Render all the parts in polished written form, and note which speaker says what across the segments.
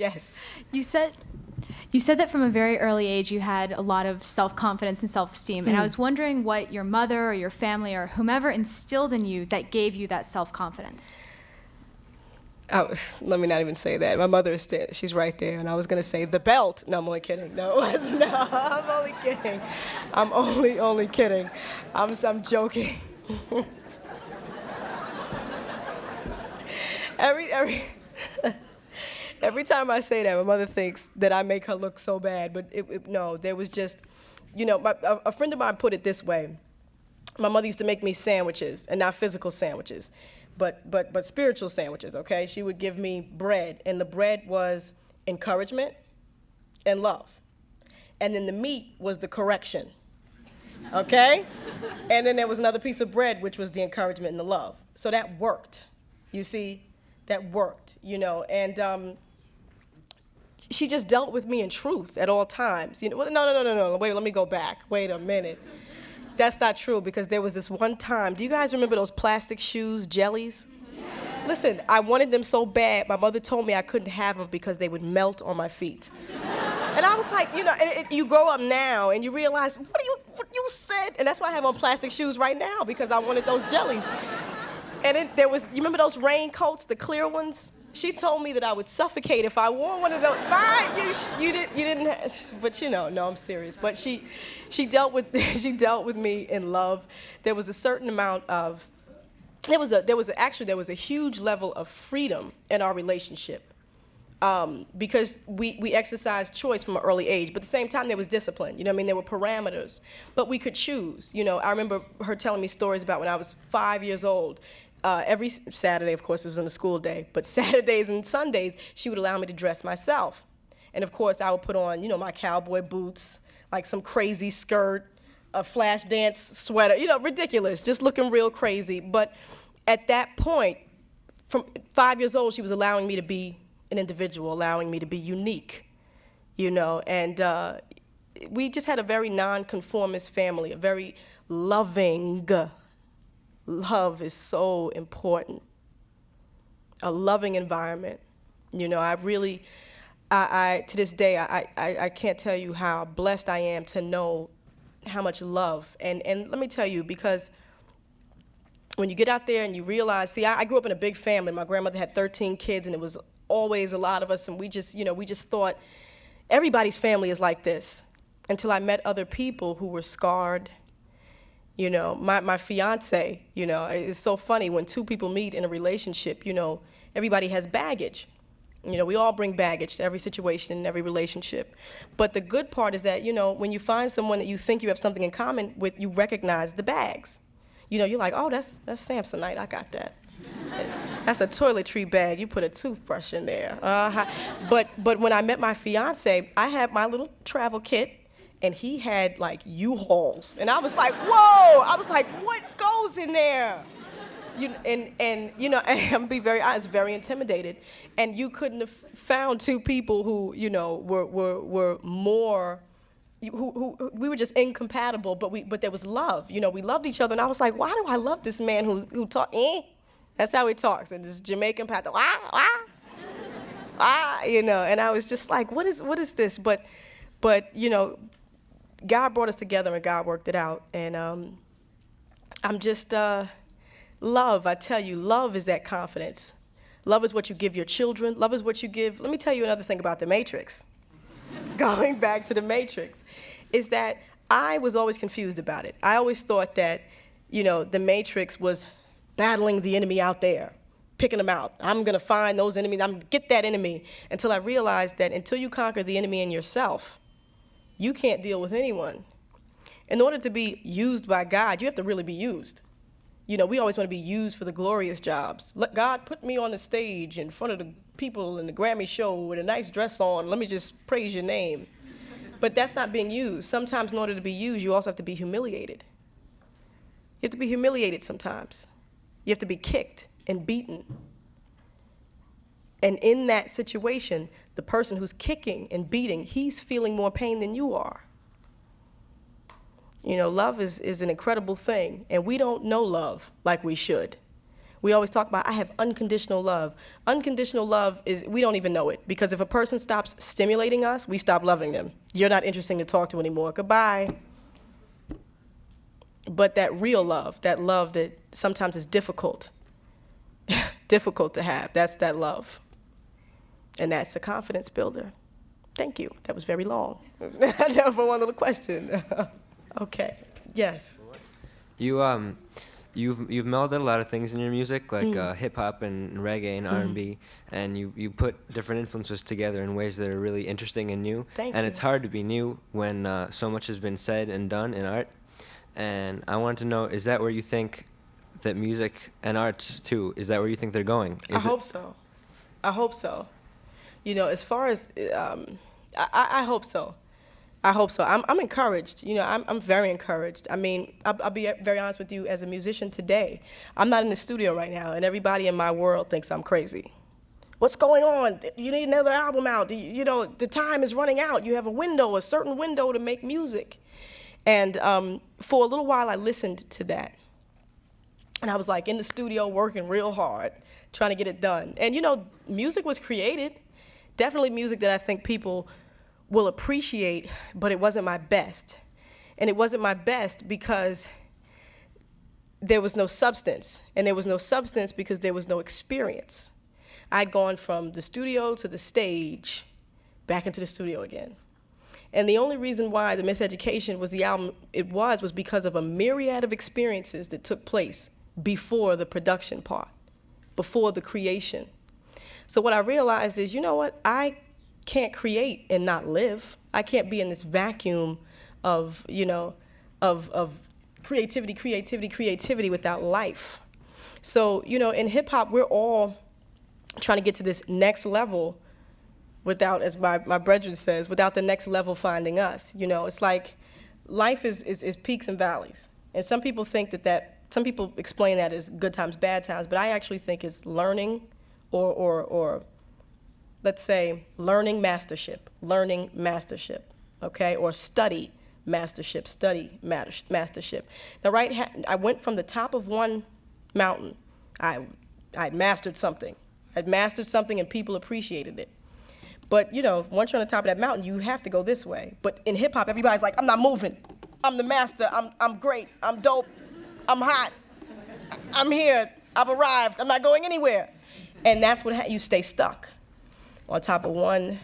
Speaker 1: Yes.
Speaker 2: You said that from a very early age you had a lot of self-confidence and self-esteem. And I was wondering what your mother or your family or whomever instilled in you that gave you that self-confidence.
Speaker 1: Oh, let me not even say that. My mother is there. She's right there. And I was going to say the belt. No, I'm only kidding. No, it's not. I'm only kidding. I'm only kidding. I'm joking. Every time I say that, my mother thinks that I make her look so bad. But no, there was just, a friend of mine put it this way. My mother used to make me sandwiches, and not physical sandwiches, but spiritual sandwiches, okay? She would give me bread, and the bread was encouragement and love. And then the meat was the correction, okay? And then there was another piece of bread, which was the encouragement and the love. So that worked, you see? That worked, and she just dealt with me in truth at all times. No, wait, let me go back. Wait a minute. That's not true, because there was this one time, do you guys remember those plastic shoes, jellies? Listen, I wanted them so bad, my mother told me I couldn't have them because they would melt on my feet. And I was like, you grow up now and you realize, what you said? And that's why I have on plastic shoes right now, because I wanted those jellies. And then you remember those raincoats, the clear ones? She told me that I would suffocate if I wore one of those. You didn't, but no, I'm serious. But she dealt with me in love. There was a certain amount of, there was a huge level of freedom in our relationship, because we exercised choice from an early age. But at the same time, there was discipline. There were parameters, but we could choose. I remember her telling me stories about when I was 5 years old. Every Saturday, of course, it was on a school day, but Saturdays and Sundays, she would allow me to dress myself. And of course, I would put on, my cowboy boots, like some crazy skirt, a flash dance sweater, ridiculous, just looking real crazy. But at that point, from 5 years old, she was allowing me to be an individual, allowing me to be unique, and we just had a very nonconformist family, a very loving. Love is so important. A loving environment. I to this day, I can't tell you how blessed I am to know how much love. And let me tell you, because when you get out there and you realize, I grew up in a big family. My grandmother had 13 kids, and it was always a lot of us, and we just thought everybody's family is like this, until I met other people who were scarred. My fiance, it's so funny when two people meet in a relationship, everybody has baggage. We all bring baggage to every situation and every relationship. But the good part is that, when you find someone that you think you have something in common with, you recognize the bags. You're like, oh, that's Samsonite, I got that. That's a toiletry bag, you put a toothbrush in there. But when I met my fiance, I had my little travel kit, and he had like U-Hauls. And I was like, whoa! I was like, what goes in there? And I'm be very honest, very intimidated. And you couldn't have found two people who, were more, who we were just incompatible, but there was love. We loved each other. And I was like, why do I love this man who talk, That's how he talks, and this Jamaican pattern, and I was just like, what is this? But God brought us together, and God worked it out. And I'm just, love, I tell you, love is that confidence. Love is what you give your children. Love is what you give. Let me tell you another thing about the Matrix. Going back to the Matrix, is that I was always confused about it. I always thought that, the Matrix was battling the enemy out there, picking them out. I'm going to find those enemies. I'm going to get that enemy. Until I realized that until you conquer the enemy in yourself, you can't deal with anyone. In order to be used by God, you have to really be used. We always want to be used for the glorious jobs. Let God put me on the stage in front of the people in the Grammy show with a nice dress on. Let me just praise your name. But that's not being used. Sometimes in order to be used, you also have to be humiliated. You have to be humiliated sometimes. You have to be kicked and beaten. And in that situation, the person who's kicking and beating, he's feeling more pain than you are. Love is an incredible thing, and we don't know love like we should. We always talk about, I have unconditional love. Unconditional love is, we don't even know it, because if a person stops stimulating us, we stop loving them. You're not interesting to talk to anymore. Goodbye. But that real love, that love that sometimes is difficult, difficult to have, that's that love. And that's a confidence builder. Thank you. That was very long. For one little question. Okay. Yes.
Speaker 3: You've melded a lot of things in your music, like hip hop and reggae and R&B, and you put different influences together in ways that are really interesting and new.
Speaker 1: Thank
Speaker 3: and
Speaker 1: you.
Speaker 3: it's hard to be new when so much has been said and done in art. And I wanted to know, is that where you think that music and arts too, is that where you think they're going?
Speaker 1: I hope so. I hope so. You know, as far as, I hope so. I hope so. I'm encouraged. You know, I'm very encouraged. I mean, I'll be very honest with you, as a musician today, I'm not in the studio right now, and everybody in my world thinks I'm crazy. What's going on? You need another album out. You know, the time is running out. You have a certain window to make music. And for a little while, I listened to that. And I was like in the studio working real hard, trying to get it done. And you know, music was created. Definitely music that I think people will appreciate, but it wasn't my best. And it wasn't my best because there was no substance. And there was no substance because there was no experience. I'd gone from the studio to the stage, back into the studio again. And the only reason why The Miseducation was the album it was because of a myriad of experiences that took place before the production part, before the creation. So what I realized is, you know what, I can't create and not live. I can't be in this vacuum of, you know, of creativity without life. So, you know, in hip hop, we're all trying to get to this next level without, as my brethren says, without the next level finding us. You know, it's like life is peaks and valleys. And some people think some people explain that as good times, bad times, but I actually think it's learning or let's say learning mastership, okay? Or study mastership. Now, I went from the top of one mountain. I'd mastered something. I'd mastered something and people appreciated it. But, you know, once you're on the top of that mountain, you have to go this way. But in hip hop, everybody's like, I'm not moving. I'm the master. I'm great. I'm dope. I'm hot. I'm here. I've arrived. I'm not going anywhere. And that's what you stay stuck on top of one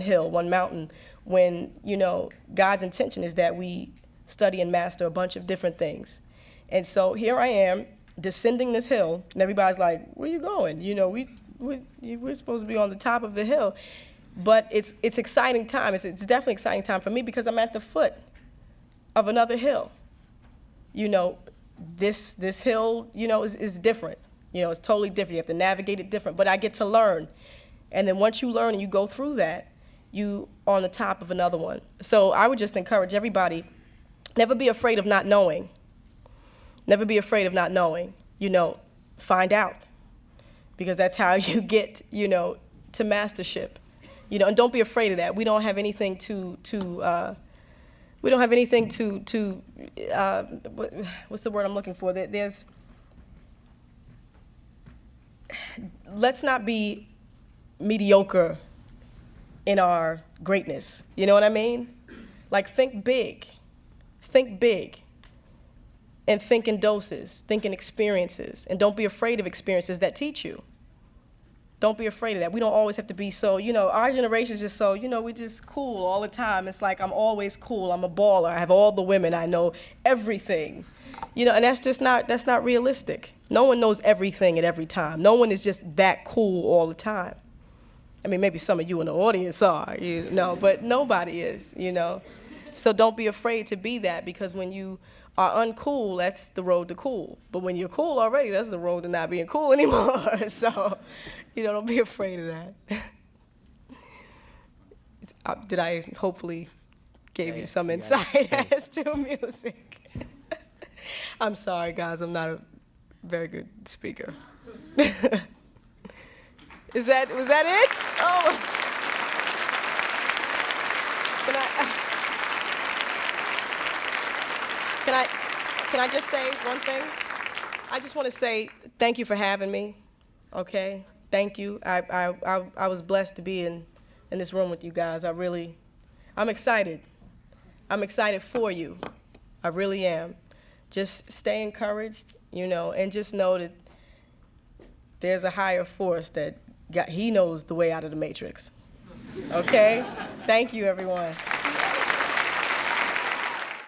Speaker 1: hill, one mountain, when, you know, God's intention is that we study and master a bunch of different things. And so here I am descending this hill, and everybody's like, where you going? You know, we're supposed to be on the top of the hill. But it's exciting time. It's definitely exciting time for me because I'm at the foot of another hill. You know, this hill, you know, is different. You know, it's totally different. You have to navigate it different. But I get to learn. And then once you learn and you go through that, you are on the top of another one. So I would just encourage everybody, never be afraid of not knowing. Never be afraid of not knowing. You know, find out. Because that's how you get, you know, to mastership. You know, and don't be afraid of that. We don't have anything what's the word I'm looking for? Let's not be mediocre in our greatness. You know what I mean? Like, think big. Think big. And think in doses, think in experiences. And don't be afraid of experiences that teach you. Don't be afraid of that. We don't always have to be so, you know, our generation is just so, you know, we're just cool all the time. It's like, I'm always cool, I'm a baller, I have all the women, I know everything. You know, and that's not realistic. No one knows everything at every time. No one is just that cool all the time. I mean, maybe some of you in the audience are, you know, but nobody is, you know. So don't be afraid to be that, because when you are uncool, that's the road to cool. But when you're cool already, that's the road to not being cool anymore. So, you know, don't be afraid of that. Did I hopefully gave you some insight as to music? I'm sorry, guys, I'm not a very good speaker. Was that it? Oh. Can I just say one thing? I just want to say thank you for having me. Okay, thank you. I was blessed to be in this room with you guys. I'm excited. I'm excited for you. I really am. Just stay encouraged, and just know that there's a higher force that he knows the way out of the matrix. Okay? Thank you, everyone.